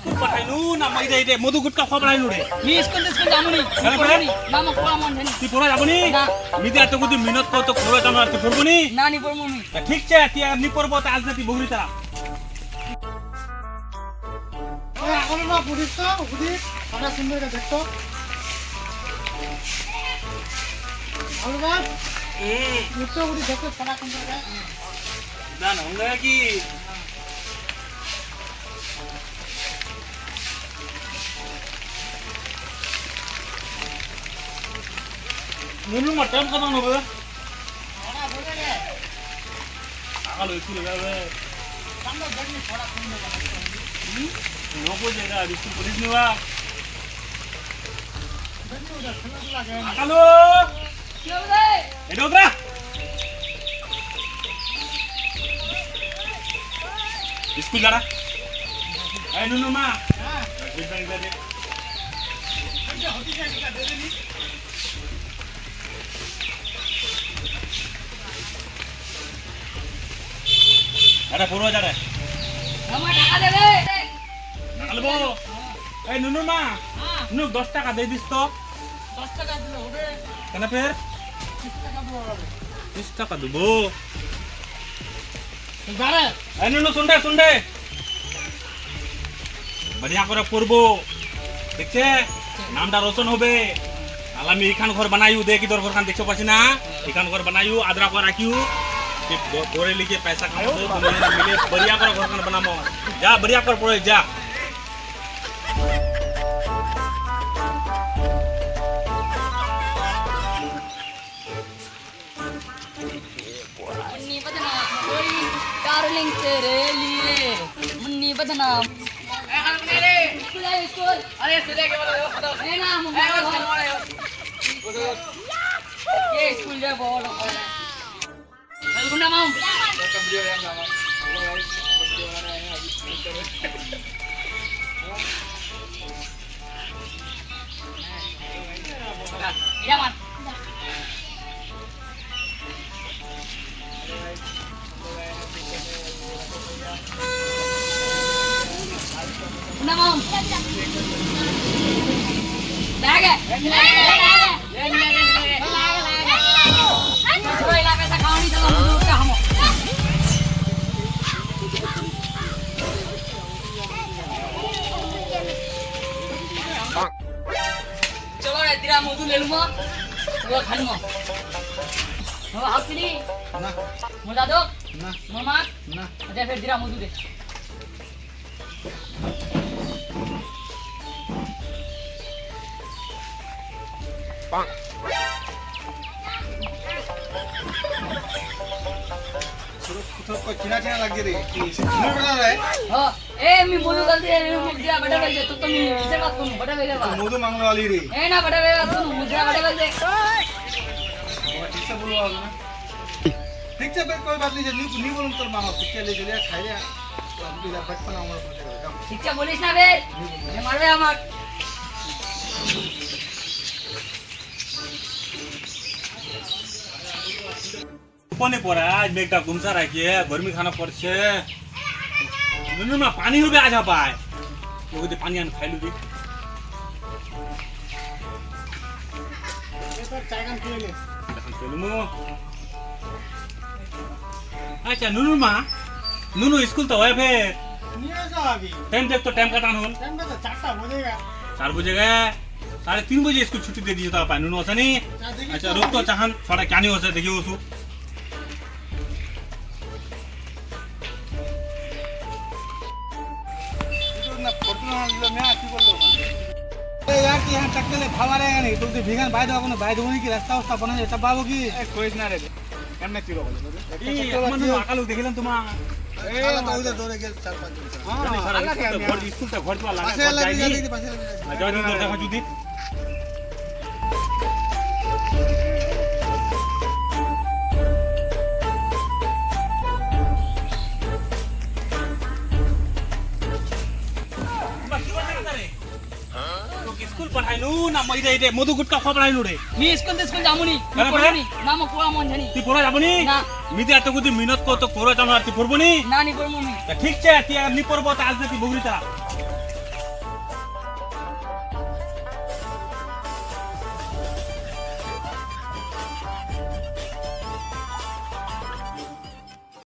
পাঠাইনু না মাইদে ইদে মধু গুটকা খবরাইনু রে মি স্কুল যামুনি না মো কোয়া মন জানি তুই পড়া যাবনি না মিদে এত গুদি মিনত কত খবর জানো আর তুই পড়বনি না নি পড়মু মি ঠিক আছে তুই আর নি পড়ব তা আজ না তুই বগরি তারা এখন না পুলিশ তো বুঝি আমরা সুন্দর করে দেখতো আর বাদ মুক্ত বুঝি দেখতে ছড়া কোন জায়গা জান হঙ্গা কি নুনু মা টাইম কত নবে ছড়া বলে রে আলো স্কুলে যাবে সামনে দেখনি ছড়া কোন জায়গা নকো জায়গা স্কুল পুলিশ নিবা দেখনি ওটা খেলা লাগে আলো কি হবে এটা ওরা স্কুল যারা এই নুনু মা হ্যাঁ বিদায় দে এটা হতি যায় এটা দে দেনি এটা পড়ো যারা আমার টাকা দেবে নালবো এই নুনু মা হ্যাঁ নুনু 10 টাকা দে দিস তো 10 টাকা দিলে হবে কেন ফের 30 টাকা দিলে হবে 30 টাকা দেবো জানে এই নুনু শুন দে बढ़िया করে পড়বো দেখছে নামটা রোশন হবে আর আমি এখান ঘর বানাইউ দেখি তোর ঘরখান দেখছো পাচ্ছি না এখান ঘর বানাইউ আদ্রা করে রাখিউ कि पढ़े लिखे पैसा कमाओ मिले बढ़िया कर घर बनामो जा बढ़िया कर पढ़े जा मुन्नी बदनाम कोई डार्लिंग तेरे लिए मुन्नी बदनाम स्कूल अरे सुले के बोलो ए ना ये स्कूल जा बोलो चल गुंडा माऊ ya man गुंडा माऊ बैग है छोड़ो इलाके से खाओ नहीं चलो मुझे उसका हम चलो रे तेरा मधु ले लूँगा वो खा लूँगा हो आप किनी না मजा दो না मामा না अच्छा फिर तेरा मधु दे तो कोई चिना चिना लग रही कि सुन बता रहा है हो ए मी मधु गलती है मैं मुझे बड़ा बेल दे तो मी इसे बात करूँ बड़ा बेल बात मुझे मांगने वाली रही ए ना बड़ा बेल सुन मुझे बड़ा बेल दे ठीक से बोलो आप ना ठीक से फिर कोई बात नहीं नहीं बोलूँ तो मांगो ठीक है ले चलिए खाइए तो हम भी बचपन हमारा पहुंचेगा ठीक है बोलिस ना बे ये मारबे আমার कोने पड़ा आज मेघटा घुमसा राखिए गर्मी खाना पड़ছে নুনু না পানি হবে আজ পায় ওই যে পানি আন খাইলু দি ये तो चाय का पी ले এখন চলুমু আচ্ছা নুনু মা নুনু স্কুল তো হয় ফের नहीं आ जाओ अभी टाइम देख तो टाइम का टान होल टाइम पे तो 4 बजेगा 4 बजे गए 3:30 बजे स्कूल छुट्टी दे दीजिए तो पाए नुनू ऐसा नहीं अच्छा रुक तो चाहन थोड़ा क्या नहीं हो सकता देखिए उसको ना फोटो ना लो मैं आती बोल लो ए यार कि यहां टक्के ले भावा रहेगा नहीं तो भीगन भाई दो कोनो भाई दोनी की रास्ता उस्ता बना जाता बाबू की कोई ना रे एमने चिरो ई मन आकाल देखिलन तुमा ए तो उधर दौड़े के 4-5 दिन हां अलग है घर स्कूल तक घर वाला पासे अलग जल्दी पासे जाओ नहीं देखा जुदी स्कूल पढ़ाइनु ना मैदे इदे मधु गुटका खबराइनु रे मी स्कूल जामुनी কেন पढ़ो नहीं ना मो कोआ मन जानी তুই পড়া যাবনি না মিতে এত গুদি মিনত কত পড়া জানো আর তুই পড়বনি না নি পড়মু মি ঠিক আছে তুই আর নি পড়ব তা আজ তুই বগরিতা